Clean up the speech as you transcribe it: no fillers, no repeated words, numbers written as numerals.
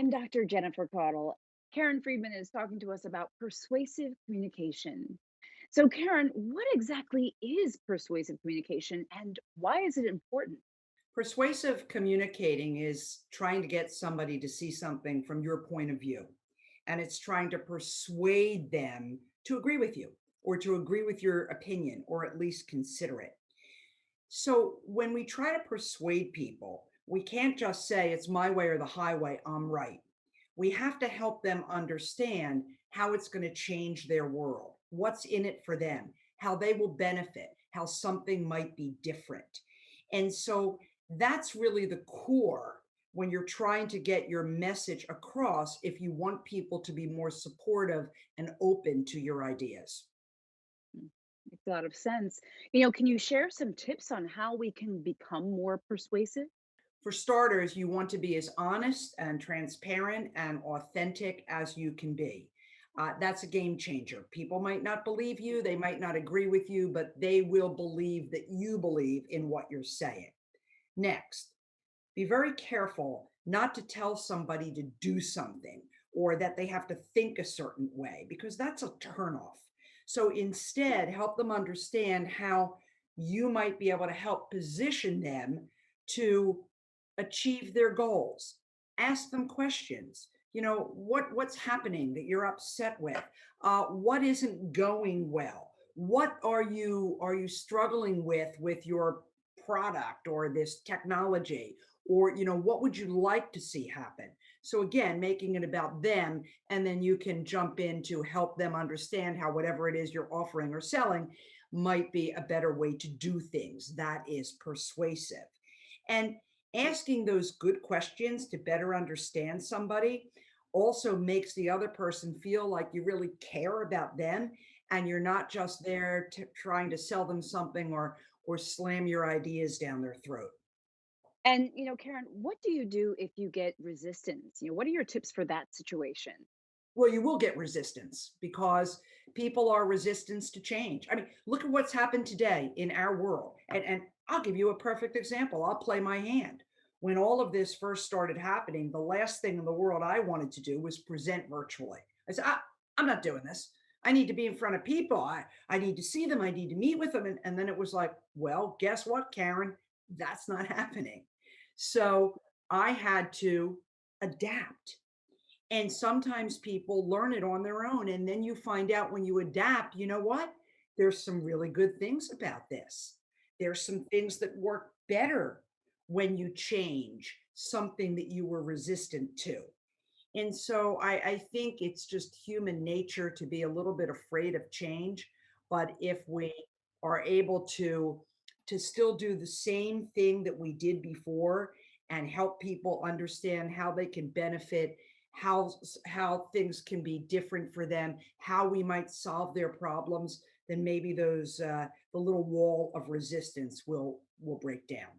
I'm Dr. Jennifer Caudle. Karen Friedman is talking to us about persuasive communication. So, Karen, what exactly is persuasive communication and why is it important? Persuasive communicating is trying to get somebody to see something from your point of view. And it's trying to persuade them to agree with you or to agree with your opinion or at least consider it. So when we try to persuade people, we can't just say it's my way or the highway, I'm right. We have to help them understand how it's going to change their world, what's in it for them, how they will benefit, how something might be different. And so that's really the core when you're trying to get your message across if you want people to be more supportive and open to your ideas. Mm, Makes a lot of sense. Can you share some tips on how we can become more persuasive? For starters, you want to be as honest and transparent and authentic as you can be. That's a game changer. People might not believe you, they might not agree with you, but they will believe that you believe in what you're saying. Next, be very careful not to tell somebody to do something or that they have to think a certain way because that's a turnoff. So instead, help them understand how you might be able to help position them to achieve their goals. Ask them questions. What's happening that you're upset with? What isn't going well? What are you struggling with your product or this technology? Or what would you like to see happen? So again, making it about them, and then you can jump in to help them understand how whatever it is you're offering or selling might be a better way to do things. That is persuasive. And asking those good questions to better understand somebody also makes the other person feel like you really care about them and you're not just there trying to sell them something or slam your ideas down their throat. And, Karen, what do you do if you get resistance? What are your tips for that situation? Well, you will get resistance because people are resistant to change. I mean, look at what's happened today in our world. And I'll give you a perfect example. I'll play my hand. When all of this first started happening, the last thing in the world I wanted to do was present virtually. I said, I'm not doing this. I need to be in front of people. I need to see them. I need to meet with them. And then it was like, well, guess what, Karen? That's not happening. So I had to adapt, and sometimes people learn it on their own. And then you find out when you adapt, you know what? There's some really good things about this. There's some things that work better when you change something that you were resistant to. And so I think it's just human nature to be a little bit afraid of change. But if we are able to still do the same thing that we did before and help people understand how they can benefit, how things can be different for them, how we might solve their problems, then maybe those the little wall of resistance will break down.